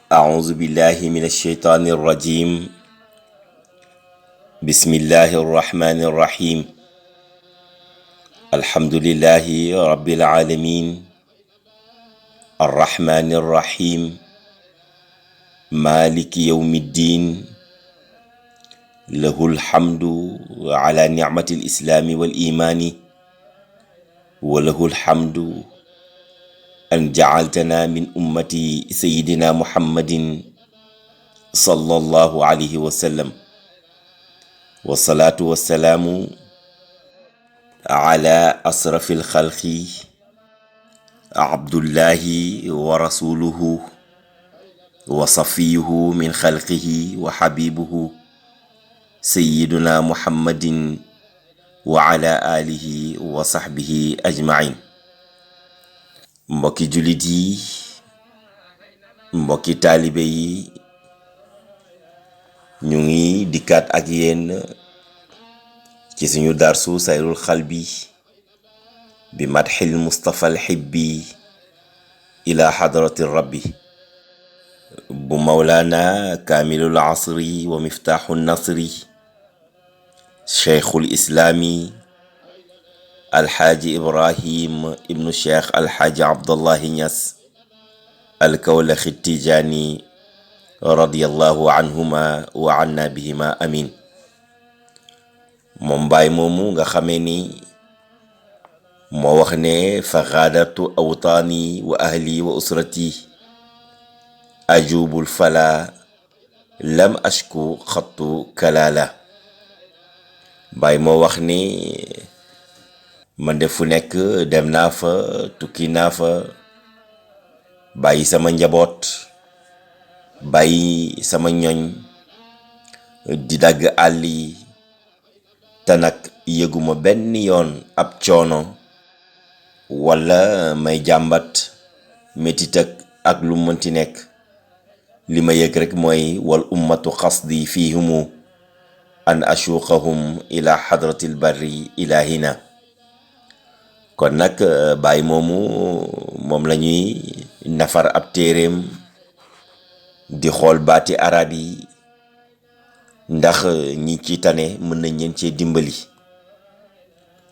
أعوذ بالله من الشيطان الرجيم. بسم الله الرحمن الرحيم. الحمد لله رب العالمين الرحمن الرحيم مالك يوم الدين. له الحمد على نعمة الإسلام والإيمان، وله الحمد أن جعلتنا من أمة سيدنا محمد صلى الله عليه وسلم، والصلاة والسلام على أشرف الخلق عبد الله ورسوله وصفيه من خلقه وحبيبه سيدنا محمد وعلى آله وصحبه أجمعين. mbokki jullit yi, mbokki taalibe yi, ñu ngi dikkaat ak yéen ci suñu darsu sayrul xalbi bi madxil Mustafa alxibbi ila xadrati rabbi bu mawlaana kaamilul asri wa miftaaxu nasri cheikhul islaami alxaaji ibrahim ibnu cheikh alxaaji abdullahi ñas alkawlaxi tijaani radiyallahu anhuma wa anna bihima amin. moom baay moomu nga xamee ni moo wax ne fa xaadartu awtaani wa ahli wa usrati ajubul fala lam ashku xattu kalaala. baay moo wax ni man de fu nekk dem naa fa, tukki naa fa, bàyyi sama njaboot, bàyyi sama ñoñ di dagg àll yi, te nag yëguma benn yoon ab coono walla may jàmbat metit ak lu mënti nekk. li ma yëg rek mooy wal ummatu xasdi fiihumu an ashuqahum ila xadratil barri ilahina. kon nag baay moomu moom la ñuy nafar ab téeréem di xool baati arab yi ndax ñi ci tane mën nañ leen cee dimbali,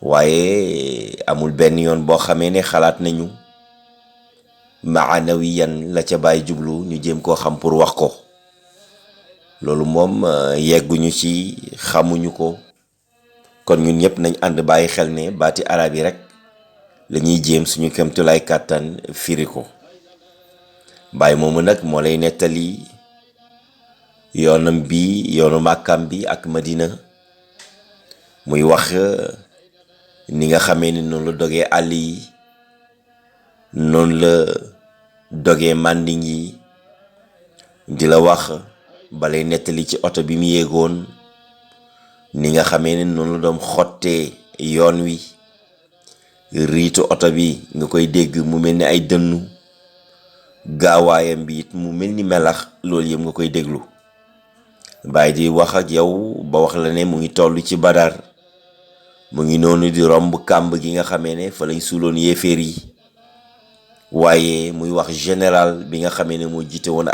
waaye amul benn yoon boo xamee ne xalaat nañu maanawiyan la ca baay jublu ñu jéem koo xam pour wax ko. loolu moom yegguñu ci, xamuñu ko. kon ñun ñëpp nañ ànd bàyyi xel ne baati arab yi rek lañuy jéem suñu kemtulaay kàttan firi ko. baay moomu nag moo lay nettali yoonam bi, yoonu màkkam bi ak madina, muy wax ni nga xamee ni noonu la dogee àll yi, noonu la dogee mànding yi, di la wax balay nettali ci oto bi mu yéegoon ni nga xamee ni noonu la doon xottee yoon wi, riitu oto bi nga koy dégg mu mel ni ay dënnu, gaawaayam bi it mu mel ni melax, loolu yëpp nga koy déglu. baay di wax ak yow ba wax la ne mu ngi toll ci badar, mu ngi noonu di romb kàmb gi nga xamee ne fa lañ suuloon yéeféer yi, waaye muy wax général bi nga xamee ne moo jiite woon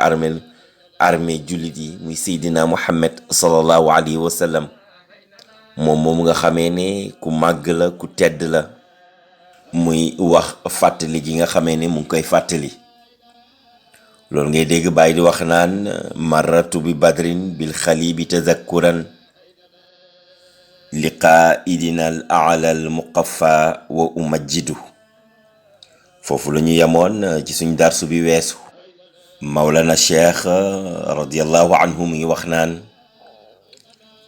armée jullit yi muy seydina muhammad sallallahu alayhi wa sallam. moom nga xamee ne ku màgg la, ku tedd la, muy wax fàttali gi nga xamee ne mu ngi koy fàttali. loolu ngay dégg bàyyi di wax naan marratu bi badrin bil xalibi tazakkuran liqaidina al a'la al muqaffa wa umajjidu. foofu la ñu yemoon ci suñ darsu bi weesu. mawlana cheikh radiallahu anhu mu ngi wax naan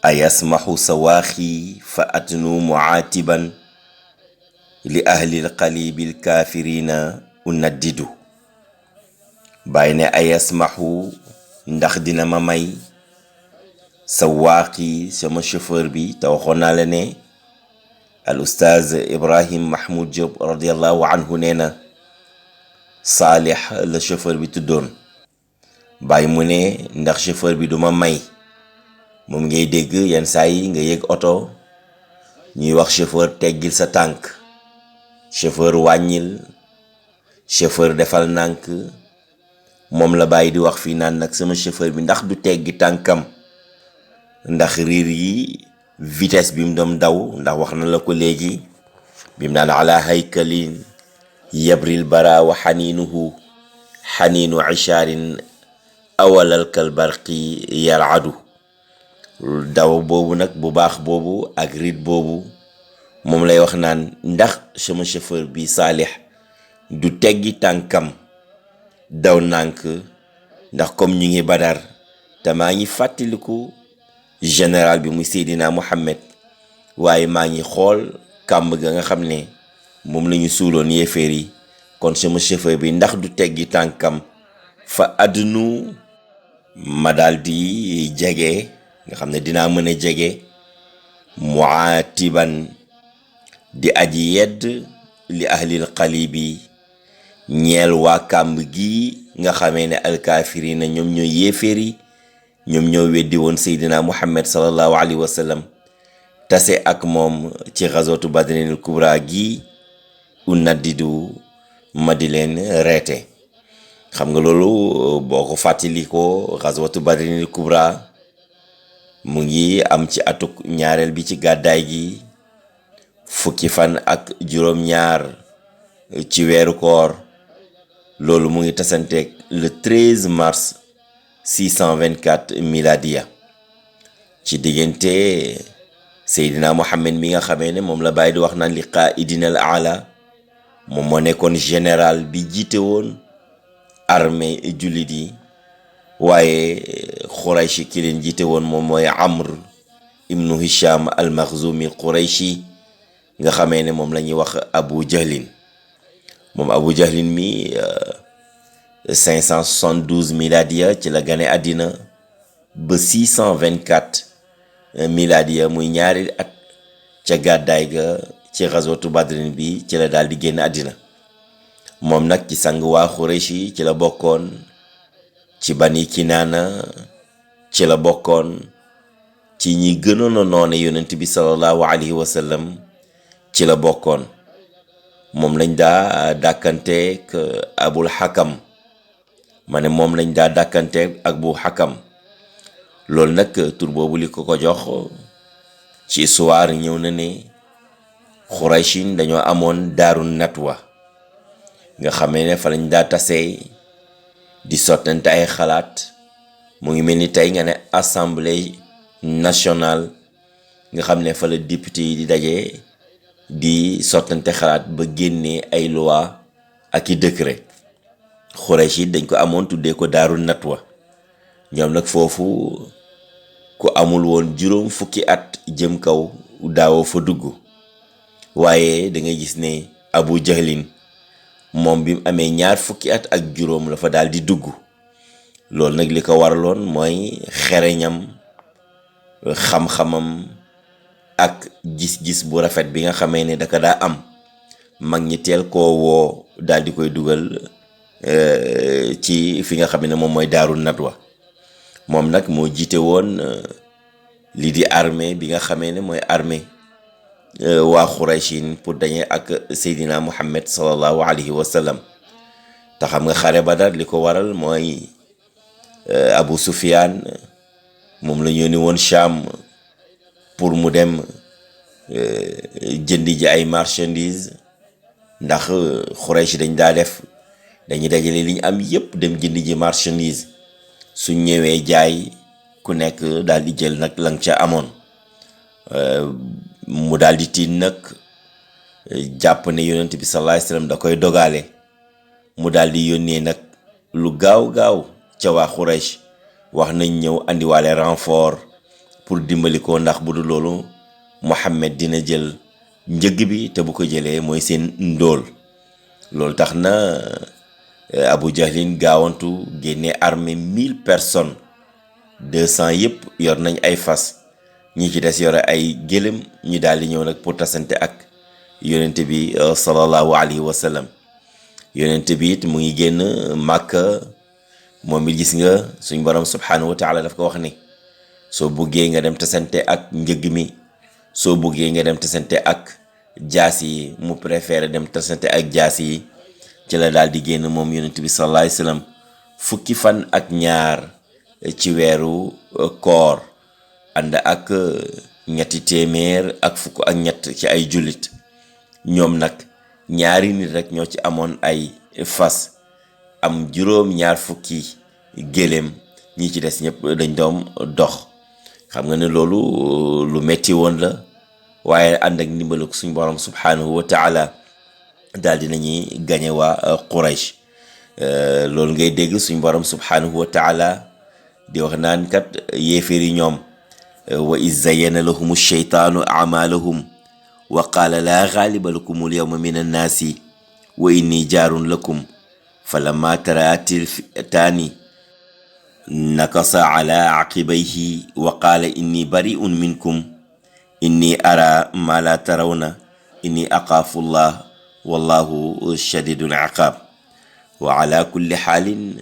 ayasmaxu sawaaxi fa atnu muaatiban li ahli al qalibi al kaafirina unaddidu. bàyyi ne ayasmaxu ndax dina ma may sawaaxi sama chauffeur bi, te waxoon naa la ne al ustaaz Ibrahim Mahmoud Diop radiallahu anhu nee na Saalix la chauffeur bi tuddoon. bàyyi mu ne ndax chauffeur bi duma may, moom ngay dégg yenn saa yi nga yëg oto ñuy wax chauffeur teggil sa tànk, chauffeur wàññil, chauffeur defal nànk, moom la bàyyi di wax fii naan nag sama chauffeur bi ndax du teggi tànkam ndax riir yi vitesse bi mu doon daw, ndax wax na la ko léegi bi mu naan ala haykalin yabril bara wa xaniinuhu xaniinu ishaarin awalal kal barqi yaladu. daw boobu nag bu baax boobu ak riit boobu moom lay wax naan ndax sama chauffeur bi saalix du teggi tànkam daw nànk, ndax comme ñu ngi badar te maa ngi fàttaliku général bi muy Seydina Muhammad, waaye maa ngi xool kàmb ga nga xam ne moom la ñu suuloon yéeféer yi. kon sama chauffeur bi ndax du teggi tànkam fa àddunu ma daal di jege, nga xam ne dinaa mën a jege muatiban di aji yedd li ahlil qalibi ñeel waa kàmb gi nga xamee ne alkaafirina ñoom ñoo yéeféer yi, ñoom ñoo weddi woon Seydina Muhammad sallallahu alayhi wa sallam tase ak moom ci xazwatu badrinil kubra gi unaddidu ma di leen reete. xam nga loolu boo ko fàttalikoo xazwatu badrinil kubra mu ngi am ci atuk ñaareel bi ci gàddaay gi, fukki fan ak juróom-ñaar ci weeru koor. loolu mu ngi tasanteeg le 13 mars 624 miladiya. ci diggante Seydina Muhammad mi nga xamee ne moom la bàyyi di wax naan li qaa'idina al aala, moom moo nekkoon général bi jiite woon armée jullit yi, waaye Qurayshi ki leen jiite woon moom mooy Amr ibnu Hisham al Makhzumi Qurayshi, nga xamee ne moom la ñuy wax Abu Jahlin. moom Abu Jahlin mi 572 miladiya ci la gane àddina ba 624 miladiya muy ñaari at ca gàddaay ga ci xazwatu badrin bi ci la daal di génn àddina. moom nag ci sang waa Qurayshi ci la bokkoon, ci bani Kinaana ci la bokkoon, ci ñi gënoon a noone yonent bi sallallahu alayhi wa sallam ci la bokkoon. moom lañ daa dàkkanteek abul xakam, ma ne moom lañ daa dàkkanteek ak bu xakam. loolu nag tur boobu li ko jox ci histoire ñëw na ne Qurayshin dañoo amoon daaru natwa, nga xamee ne fa lañ daa tasee di sottante ay xalaat. mu ngi mel ni tey nga ne assemblée nationale, nga xam ne fa la député yi di daje di sottante xalaat ba génnee ay loi ak i décret. Quraysh yi dañ ko amoon tuddee ko daaru natwa. ñoom nag foofu ku amul woon juróom fukki at jëm kaw daawoo fa dugg. waaye da ngay gis ne Abu Jahlin moom bi mu amee ñaar fukki at ak juróom la fa daal di dugg. loolu nag li ko waraloon mooy xereñam, xam-xamam ak gis-gis bu rafet bi nga xamee ne daka daa am. mag ñi teel koo woo daal di koy dugal ci fi nga xam ne moom mooy daaru natwa. moom nag moo jiite woon lii di armée bi nga xamee ne mooy armée waa Qurayshin pour dañee ak Seydina Muhammad sallallahu alayhi wa sallam. te xam nga xare Badar li ko waral mooy Abu Sufyaan moom la ñu yónni woon Sham pour mu dem jëndi ji ay marchandises, ndax Quraysh dañ daa def dañuy dajale li ñu am yépp dem jëndi ji marchandise. suñ ñëwee jaay ku nekk daal di jël nag lang ca amoon. mu daal di tiin nag jàpp ne yonent bi sallallahu alayhi wasallam da koy dogale. mu daal di yónnee nag lu gaaw ca waa Quraysh, wax nañ ñëw andiwaale renfort pour dimbali ko, ndax bu dul loolu Muhammad dina jël njëg bi te bu ko jëlee mooy seen ndóol. loolu tax na Abu Jahlin gaawantu génne armée 1000 personnes, 200 yëpp yor nañ ay fas, ñi ci des yore ay gëlëm. ñu daal di ñëw nag pour tasante ak yonent bi sallallahu alayhi wa sallam. yonent bi it mu ngi génn Màkka. moom it gis nga suñ borom subhanahu wa taala daf ko wax ne soo buggee nga dem tasante ak njëg mi, soo buggee nga dem tasante ak jaas yi, mu préféré dem tasante ak jaas yi. ci la daal di génn moom yonent bi sallallahu alayhi wasallam fukki fan ak ñaar ci weeru koor ànd ak ñetti téeméer ak fukk ak ñett ci ay jullit. ñoom nag ñaari nit rek ñoo ci amoon ay fas, am juróom ñaar fukki géléem, ñi ci des ñëpp dañ doon dox. xam nga ne loolu lu metti woon la, waaye ànd ak ndimbalu suñ borom subhanahu wa taala daal dinañuy gañe waa Quraysh. loolu ngay dégg suñ borom subhanahu wa taala di wax naan kat yéeféer yi ñoom wa iz zayyana lahum sheytaanu amalahum wa qaala laa gaaliba lakum alyawma min annaasi wa inni jaarun lakum falamma taraatil fi'ataani nakasa ala aqibayhi wa qaala inni bari'un minkum inni ara ma la tarawna inni aqaafu llah wallahu shadidul iqaab. wa ala kulli xaalin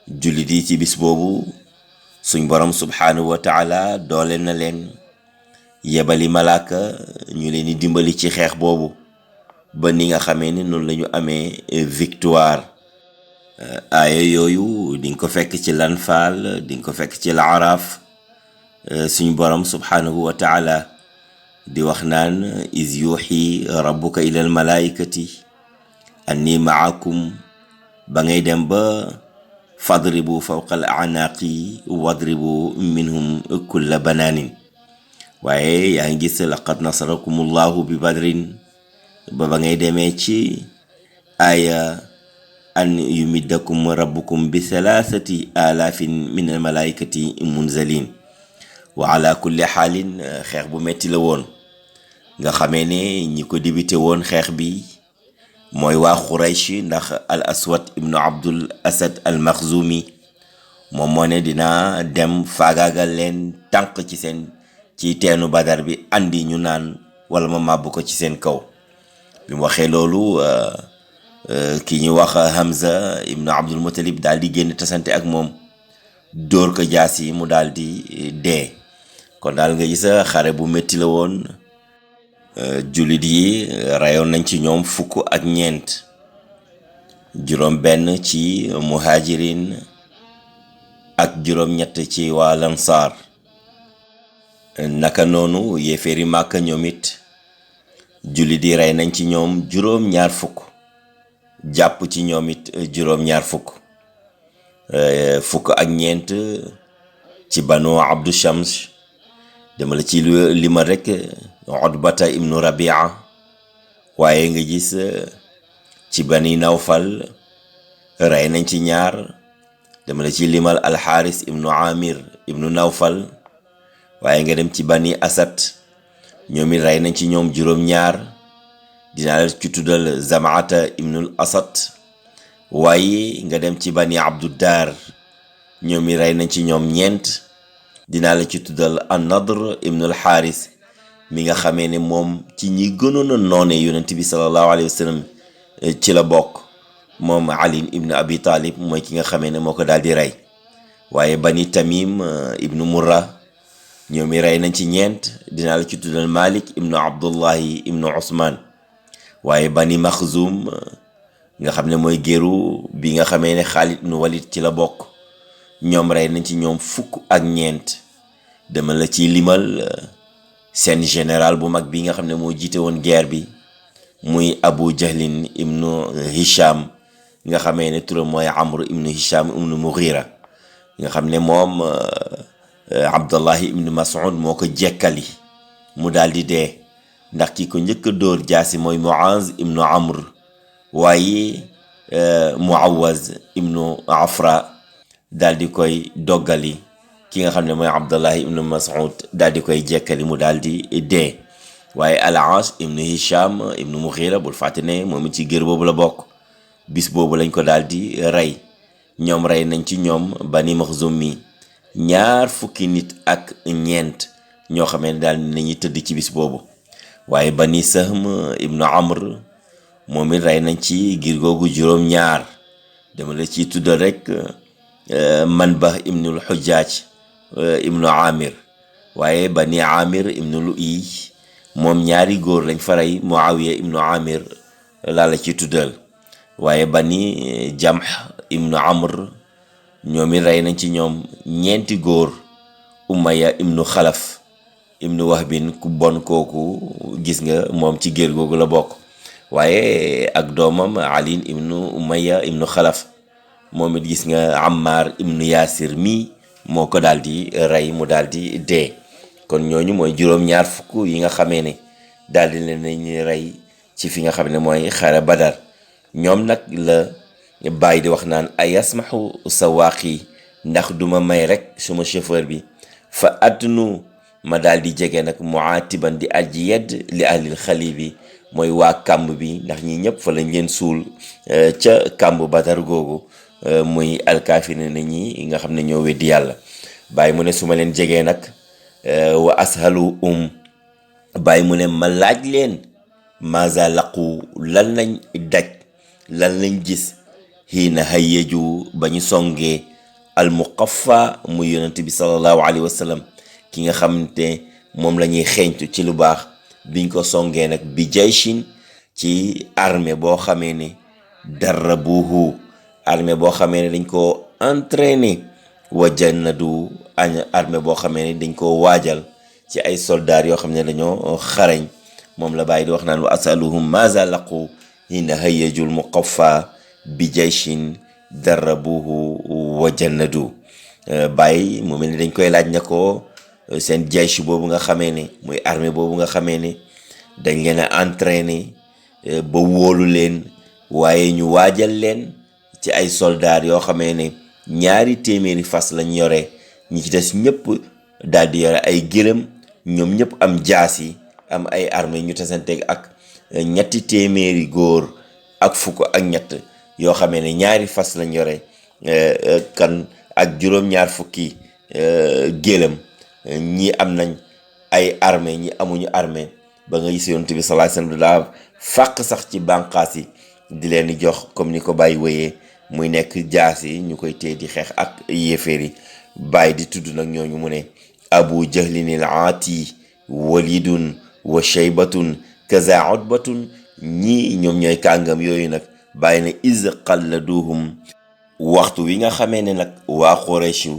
jullit yi ci bis boobu suñ borom subhanahu wa taala doole na leen yebali malaaka ñu leen di dimbali ci xeex boobu ba ni nga xamee ne noonu la ñu amee victoire. aaya yooyu di nga ko fekk ci Lanfaal, di nga ko fekk ci Laaraaf. suñ borom subhanahu wa taala di wax naan iz yuuxi rabbuka ilal malaikati anni maakum, ba ngay dem ba fadribu fawqa al a'naaqi wadribu minhum kulla banaanin. waaye yaa ngi gis laqad nasarakumullahu bi badrin ba ngay demee ci aaya an yumiddakum rabbukum bi thalathati alaafin min al malaikati munzalin. wa ala kulli xaalin xeex bu metti la woon, nga xamee ne ñi ko dibite woon xeex bi mooy waa Quraysh, ndax al aswad ibnu abdul asad al maxzumi moom moo ne dina dem faagaagal leen tànk ci teenu badar bi andi ñu naan wala ma màbb ko ci seen kaw. bi mu waxee loolu ki ñu wax Hamza ibnu abdul muttalib daal di génn tasante ak moom, dóor ko jaas yi mu daal di dee. kon daal nga gis xare bu métti la woon. jullit yi rayoon nañ ci ñoom fukk ak ñeent, juróom benn ci muhajirin ak juróom ñett ci waa lansaar. naka noonu yéeféeri Màkka ñoom it jullit yi rey nañ ci ñoom juróom ñaar fukk, jàpp ci ñoom it juróom ñaar fukk. fukk ak ñeent ci banu abdu shams, dama la ci lima rek Utbata ibnu Rabia. waaye nga gis ci bani Nawfal rey nañ ci ñaar, dama la ci limal Alxaaris ibnu Amir ibnu Nawfal. waaye nga dem ci bani Asad, ñoom it rey nañ ci ñoom juróom ñaar, dinaa la ci tuddal Zamaata ibnul Asad. waaye nga dem ci bani Abduddar, ñoom it rey nañ ci ñoom ñeent, dinaa la ci tuddal An-Nadr ibnul Xaaris mi nga xamee ne moom ci ñi gënoon a noone yonent bi sallallahu alayhi wa sallam ci la bokk. moom Ali ibnu Abi Talib mooy ki nga xamee ne moo ko daal di rey. waaye bani Tamim ibnu Murra ñoom i rey nañ ci ñeent, dinaa la ci tuddal Malik ibnu Abdullahi ibnu Usman. waaye bani Maxzum nga xam ne mooy géeru bi nga xamee ne Xaalid ibnu Walid ci la bokk, ñoom rey nañ ci ñoom fukk ak ñeent. dama la ci limal seen général bu mag bi nga xam ne moo jiite woon guerre bi, muy Abu Jahlin ibnu Hisham, nga xamee ne turam mooy Amr ibnu Hisham ibnu Mughira, nga xam ne moom Abdullahi ibnu Mas'ud moo ko jekkali mu daal di dee, ndax ki ko njëkk a dóor jaasi mooy Muaz ibnu Amr. waaye Muawaz ibnu Afra daal di koy doggali ki nga xam ne mooy Abdullahi ibnu Mas'ud daal di koy jekkali mu daal di dee. waaye Al-Aas ibnu Hisham ibnu Mughira bul fàtte ne moom it ci gér boobu la bokk. bis boobu lañ ko daal di rey. ñoom rey nañ ci ñoom Bani Maxzum mi ñaar fukki nit ak ñeent ñoo xamee ne daal nañuy tëdd ci bis boobu. waaye Bani Sahm ibnu Amr moom it rey nañ ci giir googu juróom ñaar. dama la ciy tuddal rek Manbah ibnul Xujjaaj ibnu Amir. waaye Bani Amir ibnu Lu'y moom ñaari góor lañ fa rey, Muawiya ibnu Amir laa la ci tuddal. waaye Bani Jamh ibnu Amr ñoom it rey nañ ci ñoom ñeenti góor. Umayya ibnu Xalaf ibnu Wahbin ku bon kooku gis nga moom ci géer googu la bokk, waaye ak doomam Ali ibnu Umayya ibnu Xalaf moom it gis nga Ammar ibnu Yaasir mii moo ko daal di rey mu daal di dee. kon ñooñu mooy juróom-ñaar fukk yi nga xamee ne daal di leen nañu rey ci fi nga xam ne mooy xare Badar. ñoom nag la bàyyi di wax naan ay yasmaxu sawaaqi, ndax duma may rek suma chauffeur bi fa addunu ma daal di jege nag muatiban di aji yedd li ahlil xali bi mooy waa kàmb bi, ndax ñi ñëpp fa lañ leen suul ca kàmb Badar googu, muy alkaafirina na ñi nga xam ne ñoo weddi yàlla. bàyyi mu ne su ma leen jegee nag wa ashalu bàyyi mu ne ma laaj leen maza laqu lan lañ daj, lan lañ gis xiina hayyeju ba ñu songee almuqaffa muy yonent bi sallallahu alayhi wa sallam, ki nga xamante moom la ñuy xeeñtu ci lu baax, biñ ko songee nag bi jayshin ci armée boo xamee ne darrabuhu, armée boo xamee ne dañ koo entraîné, wa jannadu armée boo xamee ne dañ koo waajal ci ay soldats yoo xam ne dañoo xarañ. moom la bàyyi di wax naan wa asaluhum maza laqu hina hayyajul muqaffa bi jayshin darrabuhu wa jannadu. bàyyi mu mel ni dañ koy laaj ne ko seen jaysh boobu nga xamee ne muy armée boobu nga xamee ne dañ leen a entraîné ba wóolu leen, waaye ñu waajal leen ci ay soldats yoo xamee ne 200 fas lañ yore, ñi ci des ñëpp daal di yore ay gëlëm, ñoom ñëpp am jaasi, am ay armée ñu tasanteeg ak 200 góor ak fukk ak ñett yoo xamee ne 2 fas lañ yore kan ak juróom-ñaar fukki gëlëm. ñii am nañ ay armée ñi amuñu armée, ba nga gis yonent bi sallallahu alayhi wasallam daa fàq sax ci bànqaas yi di leen di jox comme ni ko bàyyi wéyee muy nekk jaas yi ñu koy téye di xeex ak yéeféer yi. bàyyi di tudd nag ñooñu mu ne abu jahlinil aati walidun wa shaybatun kaza utbatun, ñii ñoom ñooy kàngam yooyu nag. bàyyi ne iz qalladuhum, waxtu wi nga xamee ne nag waa Quraysh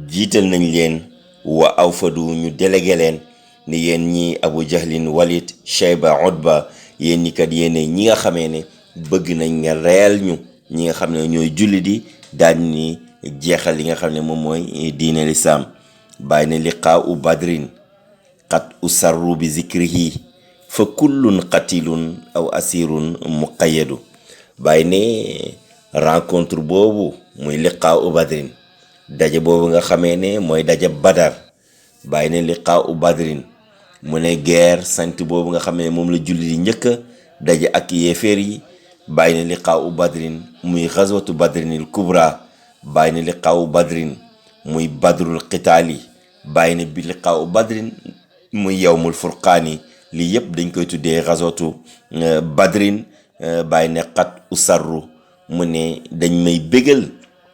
jiital nañ leen, wa awfadu ñu délégué leen ni yéen ñi abu jahlin walid shayba utba, yéen ñi kat yéene ñi nga xamee ne bëgg nañ nga reyal ñu ñi nga xam ne ñooy julli di daal ni jeexal li nga xam ne moom mooy diine lislaam. bàyyi ne liqaau badrin qad usarru bi zikrihi fa kullun qatilun aw asirun muqayyadu. bàyyi ne rencontre boobu muy liqaau badrin, daje boobu nga xamee ne mooy daje badar. bàyyi ne liqaau badrin mu ne guerre sainte boobu nga xamee ne moom la julli di njëkk daje ak yéeféer yi. bàyyi ne liqaau badrin muy xazwatu badrinil kubra. bàyyi ne liqaau badrin muy badrul qitaali. bàyyi ne bi liqaau badrin muy yawmul furqaani. lii yëpp dañ koy tuddee xazwatu badrin. bàyyi ne xat usarru mu ne dañ may bégal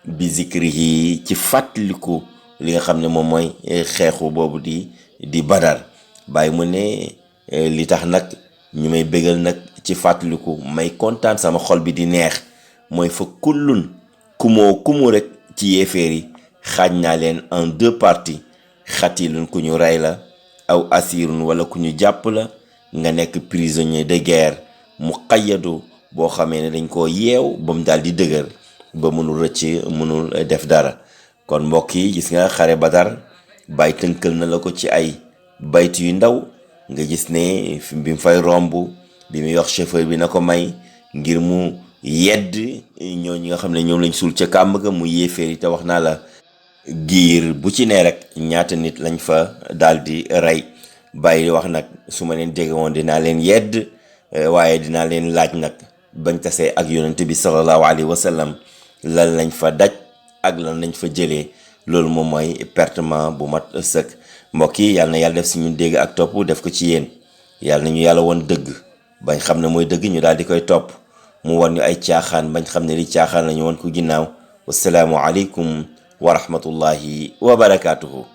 bi zikrihi ci fàttaliku li nga xam ne moom mooy xeexu boobu di badar. bàyyi mu ne li tax nag ñu may bégal nag ci fàttaliku may kontaan sama xol bi di neex mooy fa kullun kumu rek ci yéeféer yi xaaj naa leen en 2 parties. xatilun ku ñu rey la, aw asirun wala ku ñu jàpp la, nga nekk prisonnier de guerre muqayyadu boo xamee ne dañ koo yeew ba mu daal di dëgër ba mënul rëcc, mënul def dara. kon mbokk yi gis nga xare Badar bàyyi tënkal na la ko ci ay bayt yu ndaw, nga gis ne bi mu fay romb bi muy wax chauffeur bi na ko may ngir mu yedd ñooñu nga xam ne ñoom lañ suul ca kàmb ga mu yéeféer yi. te wax naa la giir bu ci ne rek ñaata nit lañ fa daal di rey. bàyyi wax nag su ma leen jege woon dinaa leen yedd, waaye dinaa leen laaj nag bañ tasee ak yonent bi sallallahu alayhi wa sallam lan lañ fa daj ak lan lañ fa jëlee. loolu moom mooy pertement bu mat sëkk. mbokk yi yàlla na yàlla def si ñun dégg ak topp def ko ci yéen. yàlla na ñu yàlla woon dëgg bañ xam ne mooy dëgg ñu daal di koy topp, mu wan ñu ay caaxaan bañ xam ne li caaxaan la ñu woon ko ginnaaw. wasalaamu aleykum wa rahmatullahi wa barakaatuhu.